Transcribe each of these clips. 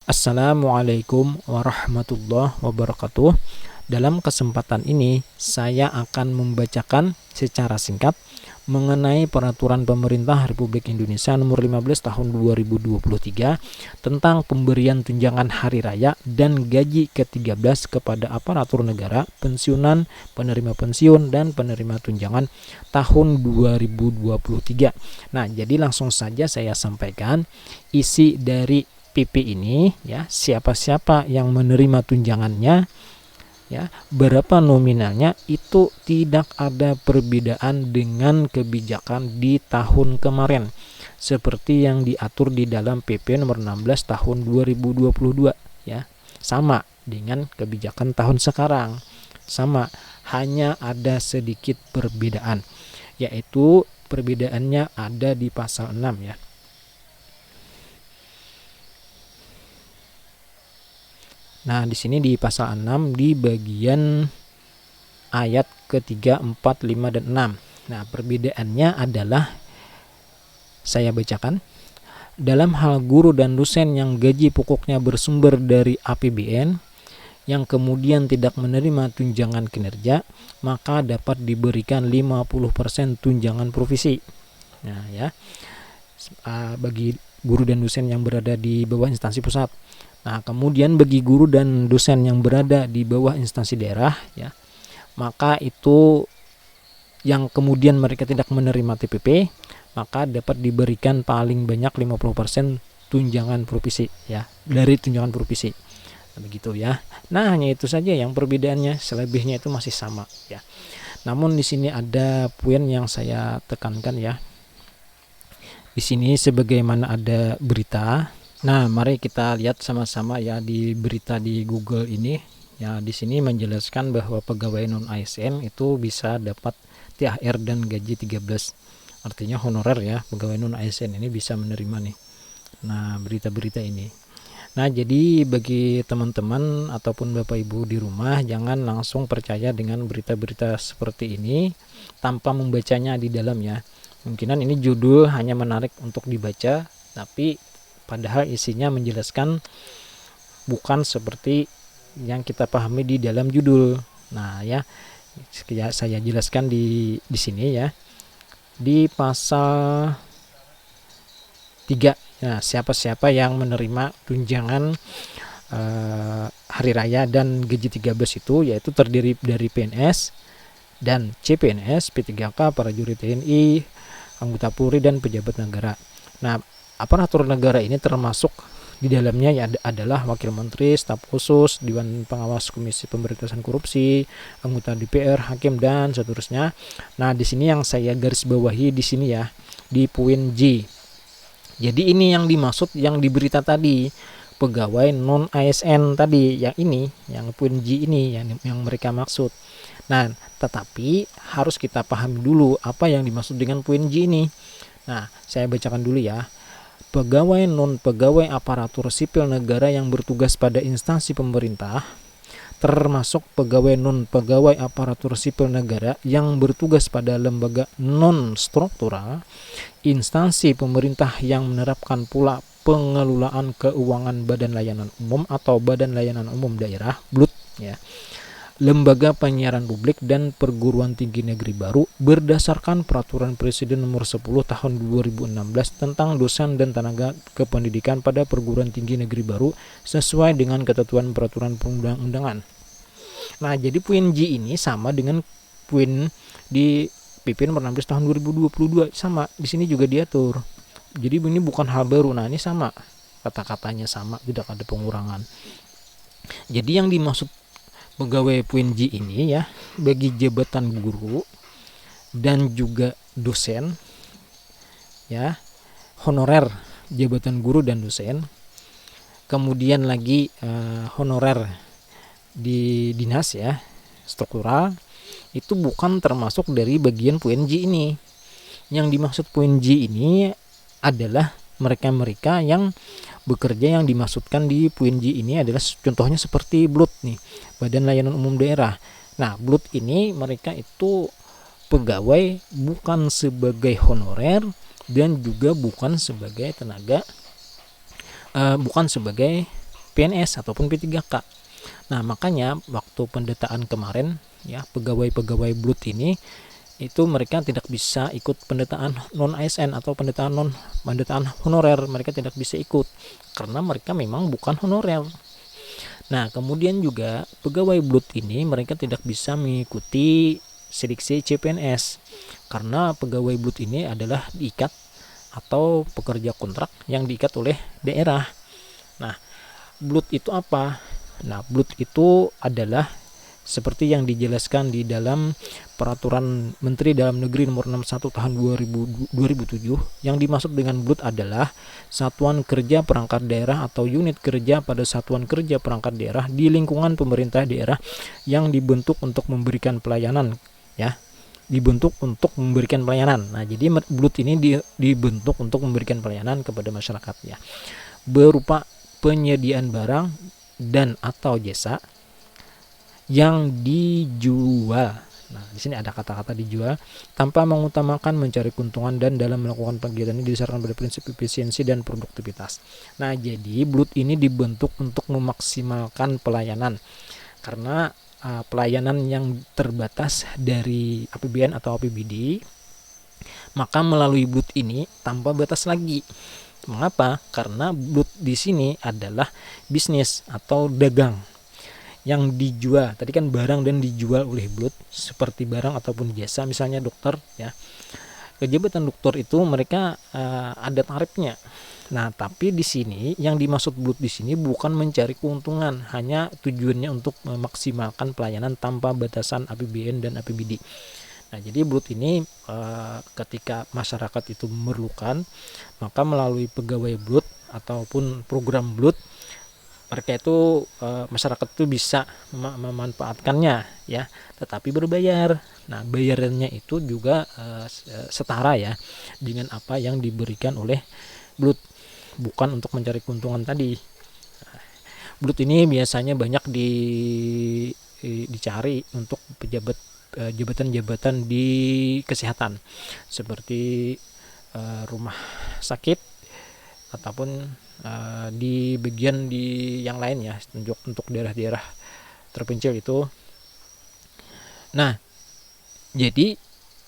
Assalamualaikum warahmatullahi wabarakatuh. Dalam kesempatan ini, saya akan membacakan secara singkat mengenai Peraturan Pemerintah Republik Indonesia Nomor 15 Tahun 2023 tentang pemberian tunjangan hari raya dan gaji ke-13 kepada aparatur negara, pensiunan, penerima pensiun, dan penerima tunjangan tahun 2023. Nah, jadi langsung saja saya sampaikan isi dari PP ini, ya, siapa-siapa yang menerima tunjangannya, ya, berapa nominalnya, itu tidak ada perbedaan dengan kebijakan di tahun kemarin seperti yang diatur di dalam PP nomor 16 tahun 2022, ya. Sama dengan kebijakan tahun sekarang. Sama, hanya ada sedikit perbedaan, yaitu perbedaannya ada di pasal 6, ya. Nah, di sini di pasal 6 di bagian ayat ketiga, 4, 5, dan 6. Nah, perbedaannya adalah, saya bacakan, dalam hal guru dan dosen yang gaji pokoknya bersumber dari APBN yang kemudian tidak menerima tunjangan kinerja, maka dapat diberikan 50% tunjangan provisi. Nah, ya, bagi guru dan dosen yang berada di bawah instansi pusat. Nah, kemudian bagi guru dan dosen yang berada di bawah instansi daerah, ya, maka itu yang kemudian mereka tidak menerima TPP, maka dapat diberikan paling banyak 50% tunjangan provisi, ya, dari tunjangan provisi. Nah, begitu, ya. Nah, hanya itu saja yang perbedaannya, selebihnya itu masih sama, ya. Namun di sini ada poin yang saya tekankan, ya. Di sini sebagaimana ada berita. Nah, mari kita lihat sama-sama, ya, di berita di Google ini. Ya, di sini menjelaskan bahwa pegawai non ASN itu bisa dapat THR dan gaji 13. Artinya honorer, ya, pegawai non ASN ini bisa menerima nih. Nah, berita-berita ini. Nah, jadi bagi teman-teman ataupun Bapak Ibu di rumah, jangan langsung percaya dengan berita-berita seperti ini tanpa membacanya di dalamnya. Mungkinan ini judul hanya menarik untuk dibaca, tapi padahal isinya menjelaskan bukan seperti yang kita pahami di dalam judul. Nah, ya, saya jelaskan di sini, ya. Di pasal 3, nah, siapa-siapa yang menerima tunjangan hari raya dan gaji 13 itu, yaitu terdiri dari PNS dan CPNS, P3K, para prajurit TNI, anggota Polri, dan pejabat negara. Nah, aparatur negara ini termasuk di dalamnya, ya, adalah wakil menteri, staf khusus, dewan pengawas komisi pemberantasan korupsi, anggota DPR, hakim, dan seterusnya. Nah, di sini yang saya garis bawahi di sini, ya, di poin J. Jadi ini yang dimaksud yang di berita tadi, pegawai non ASN tadi, yang ini, yang poin J ini yang mereka maksud. Nah, tetapi harus kita pahami dulu apa yang dimaksud dengan poin J ini. Nah, saya bacakan dulu, ya. Pegawai non-pegawai aparatur sipil negara yang bertugas pada instansi pemerintah, termasuk pegawai non-pegawai aparatur sipil negara yang bertugas pada lembaga non-struktural, instansi pemerintah yang menerapkan pula pengelolaan keuangan Badan Layanan Umum atau Badan Layanan Umum Daerah (BLUT), ya, lembaga penyiaran publik, dan perguruan tinggi negeri baru berdasarkan Peraturan Presiden Nomor 10 Tahun 2016 tentang dosen dan tenaga kependidikan pada perguruan tinggi negeri baru sesuai dengan ketentuan peraturan perundang-undangan. Nah, jadi poin J ini sama dengan poin di PP Nomor 16 Tahun 2022, sama. Di sini juga diatur. Jadi ini bukan hal baru. Nah, ini sama. Kata-katanya sama, tidak ada pengurangan. Jadi yang dimaksud pegawai poin J ini, ya, bagi jabatan guru dan juga dosen, ya, honorer jabatan guru dan dosen, kemudian lagi honorer di dinas, ya, struktural, itu bukan termasuk dari bagian poin J ini. Yang dimaksud poin J ini adalah mereka-mereka yang bekerja, yang dimaksudkan di poin J ini adalah contohnya seperti BLUT nih, Badan Layanan Umum Daerah. Nah, BLUT ini mereka itu pegawai bukan sebagai honorer dan juga bukan sebagai tenaga bukan sebagai PNS ataupun P3K. Nah, makanya waktu pendataan kemarin ya, pegawai-pegawai BLUT ini itu mereka tidak bisa ikut pendataan non ASN atau pendataan honorer, mereka tidak bisa ikut karena mereka memang bukan honorer. Nah, kemudian juga pegawai BLUT ini mereka tidak bisa mengikuti seleksi CPNS karena pegawai BLUT ini adalah diikat atau pekerja kontrak yang diikat oleh daerah. Nah, BLUT itu apa? Nah, BLUT itu adalah seperti yang dijelaskan di dalam Peraturan Menteri Dalam Negeri Nomor 61 Tahun 2007. Yang dimaksud dengan BLUT adalah Satuan Kerja Perangkat Daerah atau unit kerja pada Satuan Kerja Perangkat Daerah di lingkungan pemerintah daerah yang dibentuk untuk memberikan pelayanan ya. Dibentuk untuk memberikan pelayanan. Nah, jadi BLUT ini dibentuk untuk memberikan pelayanan kepada masyarakat ya. Berupa penyediaan barang dan atau jasa yang dijual. Nah, di sini ada kata-kata dijual tanpa mengutamakan mencari keuntungan dan dalam melakukan kegiatan ini didasarkan pada prinsip efisiensi dan produktivitas. Nah, jadi BLUT ini dibentuk untuk memaksimalkan pelayanan karena pelayanan yang terbatas dari APBN atau APBD, maka melalui BLUT ini tanpa batas lagi. Mengapa? Karena BLUT di sini adalah bisnis atau dagang yang dijual. Tadi kan barang dan dijual oleh BLUT seperti barang ataupun jasa, misalnya dokter ya. Jabatan dokter itu mereka ada tarifnya. Nah, tapi di sini yang dimaksud BLUT di sini bukan mencari keuntungan, hanya tujuannya untuk memaksimalkan pelayanan tanpa batasan APBN dan APBD. Nah, jadi BLUT ini ketika masyarakat itu memerlukan, maka melalui pegawai BLUT ataupun program BLUT, mereka itu masyarakat itu bisa memanfaatkannya ya, tetapi berbayar. Nah, bayarannya itu juga setara ya dengan apa yang diberikan oleh BLUT, bukan untuk mencari keuntungan tadi. BLUT ini biasanya banyak dicari untuk jabatan-jabatan di kesehatan seperti rumah sakit ataupun di bagian di yang lain ya, untuk daerah-daerah terpencil itu. Nah, jadi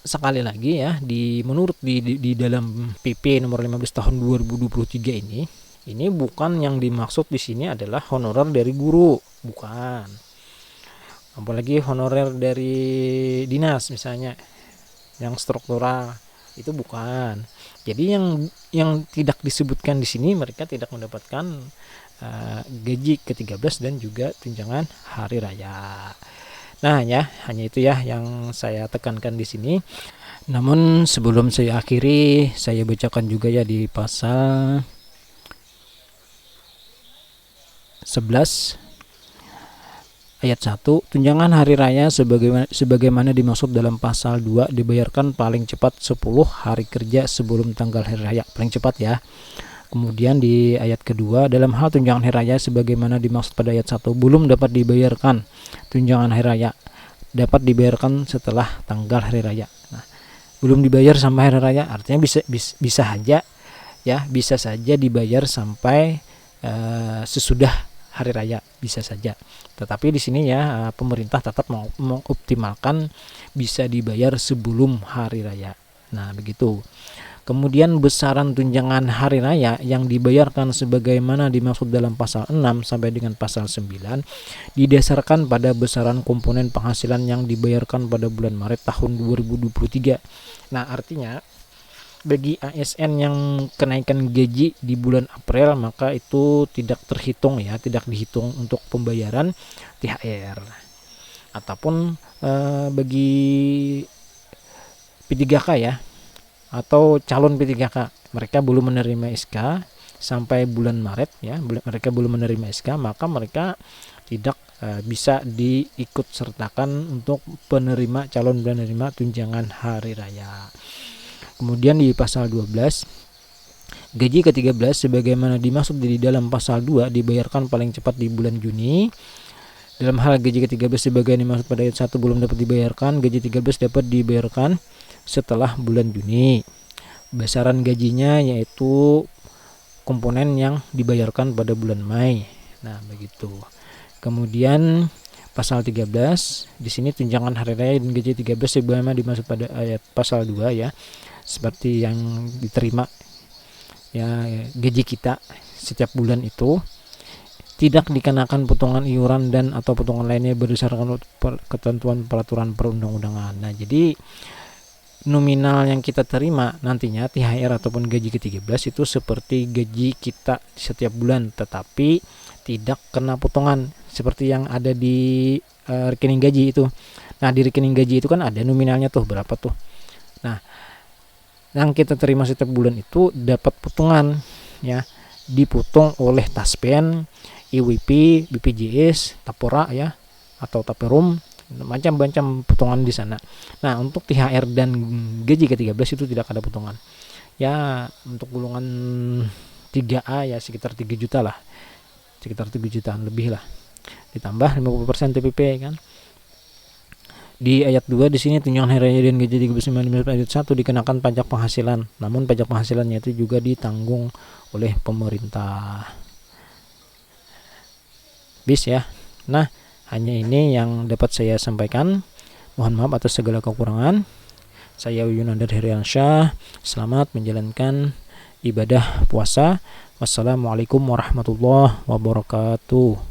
sekali lagi ya, menurut di dalam PP nomor 15 tahun 2023 ini bukan yang dimaksud di sini adalah honorer dari guru, bukan. Apalagi honorer dari dinas misalnya yang struktural, itu bukan. Jadi yang tidak disebutkan di sini, mereka tidak mendapatkan gaji ke-13 dan juga tunjangan hari raya. Nah ya, hanya itu ya yang saya tekankan di sini. Namun sebelum saya akhiri, saya bacakan juga ya di pasal 11 ayat 1, tunjangan hari raya sebagaimana dimaksud dalam pasal 2 dibayarkan paling cepat 10 hari kerja sebelum tanggal hari raya, paling cepat ya. Kemudian di ayat kedua, dalam hal tunjangan hari raya sebagaimana dimaksud pada ayat 1 belum dapat dibayarkan tunjangan hari raya, dapat dibayarkan setelah tanggal hari raya. Nah, belum dibayar sampai hari raya artinya bisa saja ya, bisa saja dibayar sampai sesudah hari raya, bisa saja. Tetapi di sini ya pemerintah tetap mengoptimalkan bisa dibayar sebelum hari raya. Nah, begitu. Kemudian besaran tunjangan hari raya yang dibayarkan sebagaimana dimaksud dalam pasal 6 sampai dengan pasal 9 didasarkan pada besaran komponen penghasilan yang dibayarkan pada bulan Maret tahun 2023. Nah, artinya bagi ASN yang kenaikan gaji di bulan April, maka itu tidak terhitung ya, tidak dihitung untuk pembayaran THR. Ataupun bagi P3K ya, atau calon P3K, mereka belum menerima SK sampai bulan Maret ya, mereka belum menerima SK, maka mereka tidak bisa diikut sertakan untuk calon penerima tunjangan hari raya. Kemudian di pasal 12, gaji ke-13 sebagaimana dimaksud di dalam pasal 2 dibayarkan paling cepat di bulan Juni. Dalam hal gaji ke-13 sebagaimana dimaksud pada ayat 1 belum dapat dibayarkan, gaji 13 dapat dibayarkan setelah bulan Juni. Besaran gajinya yaitu komponen yang dibayarkan pada bulan Mei. Nah, begitu. Kemudian pasal 13, di sini tunjangan hari raya dan gaji 13 sebagaimana dimaksud pada ayat pasal 2 ya. Seperti yang diterima ya gaji kita setiap bulan itu tidak dikenakan potongan iuran dan atau potongan lainnya berdasarkan ketentuan peraturan perundang-undangan. Nah, jadi nominal yang kita terima nantinya THR ataupun gaji ke-13 itu seperti gaji kita setiap bulan, tetapi tidak kena potongan seperti yang ada di rekening gaji itu. Nah, di rekening gaji itu kan ada nominalnya tuh berapa tuh. Nah, yang kita terima setiap bulan itu dapat potongan ya, dipotong oleh Taspen, IWP, BPJS, Tapora ya, atau Taperum, macam-macam potongan di sana. Nah, untuk THR dan gaji ke-13 itu tidak ada potongan. Ya, untuk golongan 3A ya sekitar 3 juta lah. Sekitar 3 jutaan lebih lah. Ditambah 50% TPP kan. Di ayat 2 di sini tunjangan hari raya dan gaji 13 ayat 1 dikenakan pajak penghasilan. Namun pajak penghasilannya itu juga ditanggung oleh pemerintah. Bis ya. Nah, hanya ini yang dapat saya sampaikan. Mohon maaf atas segala kekurangan. Saya Yunandar Heriansyah. Selamat menjalankan ibadah puasa. Wassalamualaikum warahmatullahi wabarakatuh.